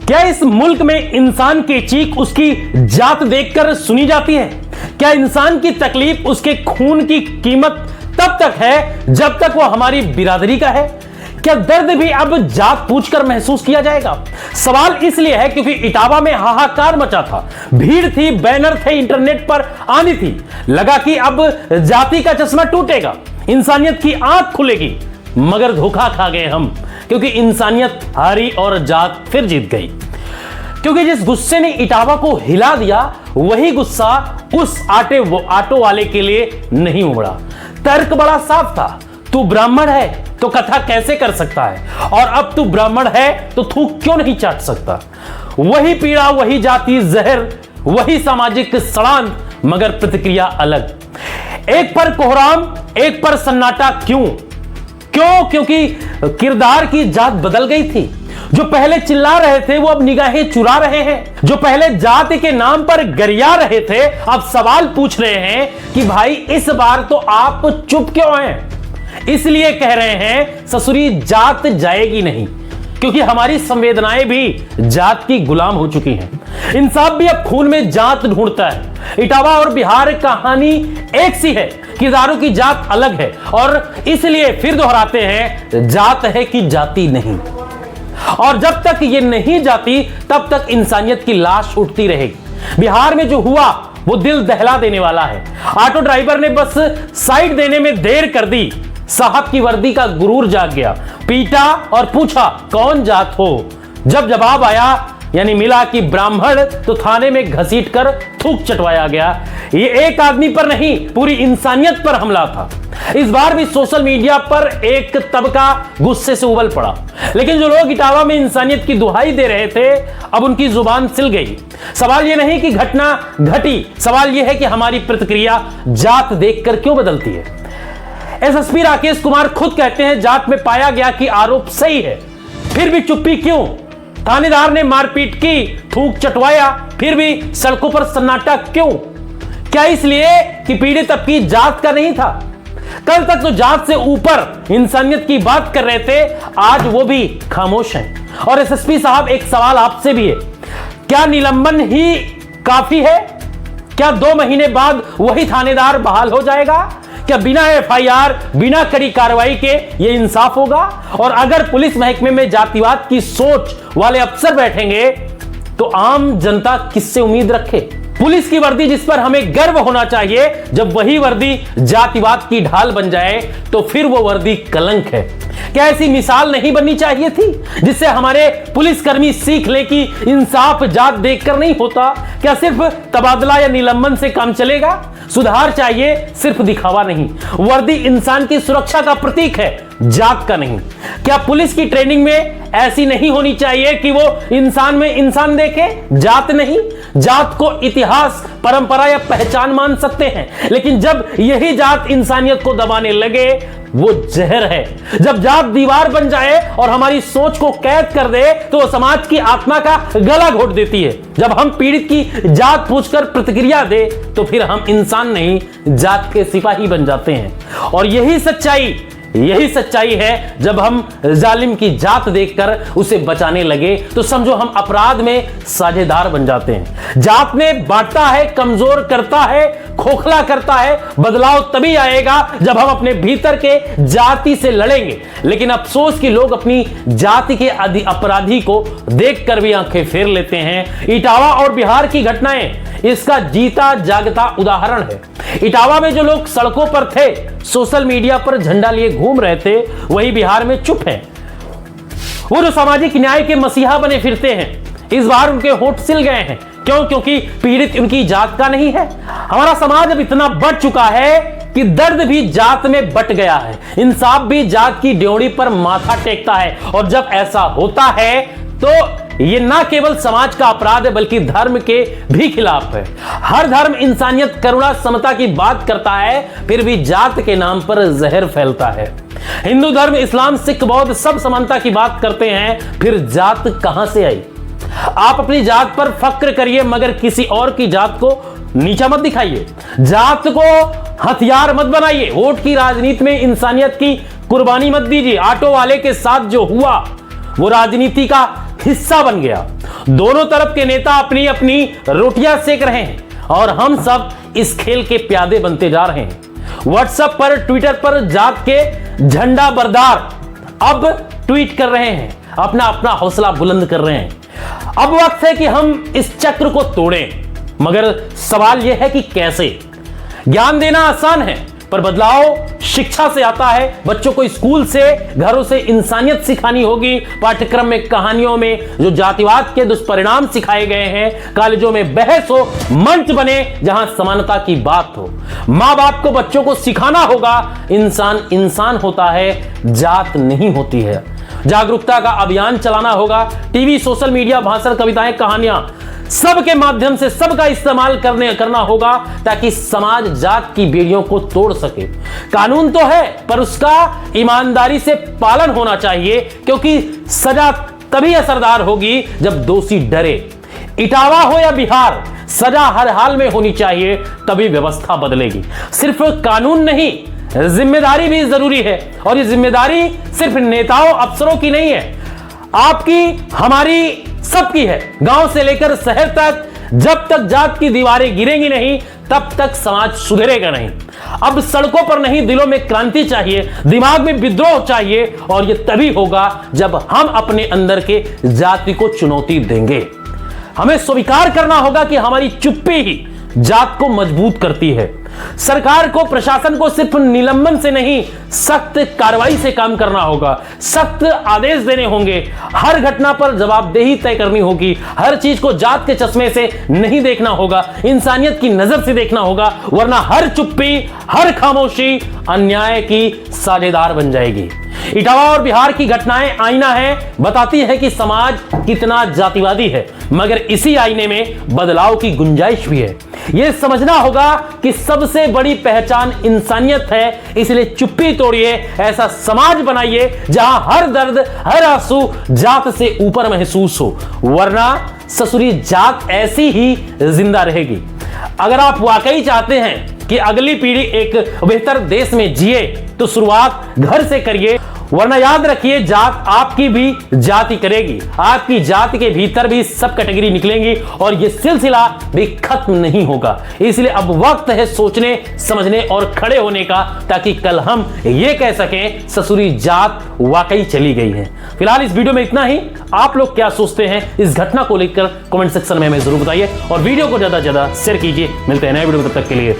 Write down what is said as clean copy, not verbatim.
क्या इस मुल्क में इंसान की चीख उसकी जात देखकर सुनी जाती है? क्या इंसान की तकलीफ उसके खून की कीमत तब तक है जब तक वो हमारी बिरादरी का है? क्या दर्द भी अब जात पूछकर महसूस किया जाएगा? सवाल इसलिए है क्योंकि इटावा में हाहाकार मचा था, भीड़ थी, बैनर थे, इंटरनेट पर आनी थी। लगा कि अब जाति का चश्मा टूटेगा, इंसानियत की आंख खुलेगी, मगर धोखा खा गए हम, क्योंकि इंसानियत हारी और जात फिर जीत गई। क्योंकि जिस गुस्से ने इटावा को हिला दिया, वही गुस्सा उस ऑटो वाले के लिए नहीं उमड़ा। तर्क बड़ा साफ था, तू ब्राह्मण है तो कथा कैसे कर सकता है, और अब तू ब्राह्मण है तो थूक क्यों नहीं चाट सकता? वही पीड़ा, वही जाति जहर, वही सामाजिक सड़ांध, मगर प्रतिक्रिया अलग। एक पर कोहराम, एक पर सन्नाटा। क्यों? क्योंकि किरदार की जात बदल गई थी। जो पहले चिल्ला रहे थे वो अब निगाहें चुरा रहे हैं। जो पहले जाति के नाम पर गरिया रहे थे अब सवाल पूछ रहे हैं कि भाई इस बार तो आप चुप क्यों हैं? इसलिए कह रहे हैं ससुरी जात जाएगी नहीं, क्योंकि हमारी संवेदनाएं भी जात की गुलाम हो चुकी हैं। इंसाफ भी अब खून में जात ढूंढता है। इटावा और बिहार कहानी एक सी है, किरदारों की जात अलग है, और इसलिए फिर दोहराते हैं, जात है कि जाति नहीं। और जब तक ये नहीं जाती तब तक इंसानियत की लाश उठती रहेगी। बिहार में जो हुआ वो दिल दहला देने वाला है। ऑटो ड्राइवर ने बस साइड देने में देर कर दी, साहब की वर्दी का गुरूर जाग गया, पीटा और पूछा कौन जात हो? जब जवाब आया यानी मिला कि ब्राह्मण, तो थाने में घसीटकर थूक चटवाया गया। ये एक आदमी पर नहीं, पूरी इंसानियत पर हमला था। इस बार भी सोशल मीडिया पर एक तबका गुस्से से उबल पड़ा, लेकिन जो लोग इटावा में इंसानियत की दुहाई दे रहे थे अब उनकी जुबान सिल गई। सवाल यह नहीं कि घटना घटी, सवाल यह है कि हमारी प्रतिक्रिया जात देखकर क्यों बदलती है। एसएसपी राकेश कुमार खुद कहते हैं जात में पाया गया कि आरोप सही है, फिर भी चुप्पी क्यों? थानेदार ने मारपीट की, थूक चटवाया, फिर भी सड़कों पर सन्नाटा क्यों? क्या इसलिए कि पीड़ित अब की जात का नहीं था? कल तक तो जात से ऊपर इंसानियत की बात कर रहे थे, आज वो भी खामोश हैं। और एसएसपी साहब, एक सवाल आपसे भी है, क्या निलंबन ही काफी है? क्या 2 महीने बाद वही थानेदार बहाल हो जाएगा? क्या बिना एफआईआर, बिना कड़ी कार्रवाई के ये इंसाफ होगा? और अगर पुलिस महकमे में जातिवाद की सोच वाले अफसर बैठेंगे तो आम जनता किससे उम्मीद रखे? पुलिस की वर्दी जिस पर हमें गर्व होना चाहिए, जब वही वर्दी जातिवाद की ढाल बन जाए तो फिर वो वर्दी कलंक है। क्या ऐसी मिसाल नहीं बननी चाहिए थी जिससे हमारे पुलिसकर्मी सीख ले कि इंसाफ जात देखकर नहीं होता? क्या सिर्फ तबादला या निलंबन से काम चलेगा? सुधार चाहिए, सिर्फ दिखावा नहीं। वर्दी इंसान की सुरक्षा का प्रतीक है, जात का नहीं। क्या पुलिस की ट्रेनिंग में ऐसी नहीं होनी चाहिए कि वो इंसान में इंसान देखे, जात नहीं? जात को इतिहास, परंपरा या पहचान मान सकते हैं, लेकिन जब यही जात इंसानियत को दबाने लगे वो जहर है। जब जात दीवार बन जाए और हमारी सोच को कैद कर दे तो समाज की आत्मा का गला घोट देती है। जब हम पीड़ित की जात पूछकर प्रतिक्रिया दे तो फिर हम इंसान नहीं, जात के सिपाही बन जाते हैं। और यही सच्चाई है। जब हम जालिम की जात देखकर उसे बचाने लगे तो समझो हम अपराध में साझेदार बन जाते हैं। जात में बांटता है, कमजोर करता है, खोखला करता है। बदलाव तभी आएगा जब हम अपने भीतर के जाति से लड़ेंगे। लेकिन अफसोस कि लोग अपनी जाति के अपराधी को देखकर भी आंखें फेर लेते हैं। इटावा और बिहार की घटनाएं इसका जीता जागता उदाहरण है। इटावा में जो लोग सड़कों पर थे, सोशल मीडिया पर झंडा लिए घूम रहे थे, वही बिहार में चुप हैं। वो जो सामाजिक न्याय के मसीहा बने फिरते हैं, इस बार उनके होठ सिल गए हैं। क्यों? क्योंकि पीड़ित उनकी जात का नहीं है। हमारा समाज अब इतना बढ़ चुका है कि दर्द भी जात में बट गया है, इंसाफ भी जात की ड्योढ़ी पर माथा टेकता है। और जब ऐसा होता है तो ये ना केवल समाज का अपराध है बल्कि धर्म के भी खिलाफ है। हर धर्म इंसानियत, करुणा, समता की बात करता है, फिर भी जात के नाम पर जहर फैलता है। हिंदू धर्म, इस्लाम, सिख, बौद्ध सब समानता की बात करते हैं, फिर जात कहां से आई? आप अपनी जात पर फक्र करिए मगर किसी और की जात को नीचा मत दिखाइए। जात को हथियार मत बनाइए। वोट की राजनीति में इंसानियत की कुर्बानी मत दीजिए। ऑटो वाले के साथ जो हुआ वो राजनीति का हिस्सा बन गया। दोनों तरफ के नेता अपनी अपनी रोटियां सेक रहे हैं और हम सब इस खेल के प्यादे बनते जा रहे हैं। व्हाट्सएप पर, ट्विटर पर जात के झंडा बरदार अब ट्वीट कर रहे हैं, अपना अपना हौसला बुलंद कर रहे हैं। अब वक्त है कि हम इस चक्र को तोड़ें, मगर सवाल यह है कि कैसे। ज्ञान देना आसान है, पर बदलाव शिक्षा से आता है। बच्चों को स्कूल से, घरों से इंसानियत सिखानी होगी। पाठ्यक्रम में, कहानियों में जो जातिवाद के दुष्परिणाम सिखाए गए हैं, कॉलेजों में बहस हो, मंच बने जहां समानता की बात हो। मां बाप को बच्चों को सिखाना होगा, इंसान इंसान होता है, जात नहीं होती है। जागरूकता का अभियान चलाना होगा। टीवी, सोशल मीडिया, भाषण, कविताएं, कहानियां, सबके माध्यम से सबका इस्तेमाल करना होगा ताकि समाज जात की बेड़ियों को तोड़ सके। कानून तो है, पर उसका ईमानदारी से पालन होना चाहिए, क्योंकि सजा तभी असरदार होगी जब दोषी डरे। इटावा हो या बिहार, सजा हर हाल में होनी चाहिए, तभी व्यवस्था बदलेगी। सिर्फ कानून नहीं, जिम्मेदारी भी जरूरी है, और ये जिम्मेदारी सिर्फ नेताओं, अफसरों की नहीं है, आपकी, हमारी, सबकी है। गांव से लेकर शहर तक जब तक जात की दीवारें गिरेंगी नहीं, तब तक समाज सुधरेगा नहीं। अब सड़कों पर नहीं, दिलों में क्रांति चाहिए, दिमाग में विद्रोह चाहिए, और यह तभी होगा जब हम अपने अंदर के जाति को चुनौती देंगे। हमें स्वीकार करना होगा कि हमारी चुप्पी ही जात को मजबूत करती है। सरकार को, प्रशासन को सिर्फ निलंबन से नहीं, सख्त कार्रवाई से काम करना होगा। सख्त आदेश देने होंगे। हर घटना पर जवाबदेही तय करनी होगी। हर चीज को जात के चश्मे से नहीं देखना होगा, इंसानियत की नजर से देखना होगा, वरना हर चुप्पी, हर खामोशी अन्याय की साझेदार बन जाएगी। इटावा और बिहार की घटनाएं आईना है, बताती है कि समाज कितना जातिवादी है, मगर इसी आईने में बदलाव की गुंजाइश भी है। यह समझना होगा कि सबसे बड़ी पहचान इंसानियत है, इसलिए चुप्पी तोड़िए, ऐसा समाज बनाइए जहां हर दर्द, हर आंसू जात से ऊपर महसूस हो, वरना ससुरी जात ऐसी ही जिंदा रहेगी। अगर आप वाकई चाहते हैं कि अगली पीढ़ी एक बेहतर देश में जिए, तो शुरुआत घर से करिए, वरना याद रखिए, जात आपकी भी जाति करेगी। आपकी जाति के भीतर भी सब कैटेगरी निकलेंगी और यह सिलसिला भी खत्म नहीं होगा। इसलिए अब वक्त है सोचने, समझने और खड़े होने का, ताकि कल हम ये कह सकें ससुरी जात वाकई चली गई है। फिलहाल इस वीडियो में इतना ही। आप लोग क्या सोचते हैं इस घटना को लेकर कमेंट सेक्शन में हमें जरूर बताइए, और वीडियो को ज्यादा से ज्यादा शेयर कीजिए। मिलते हैं नए वीडियो में, तब तक के लिए।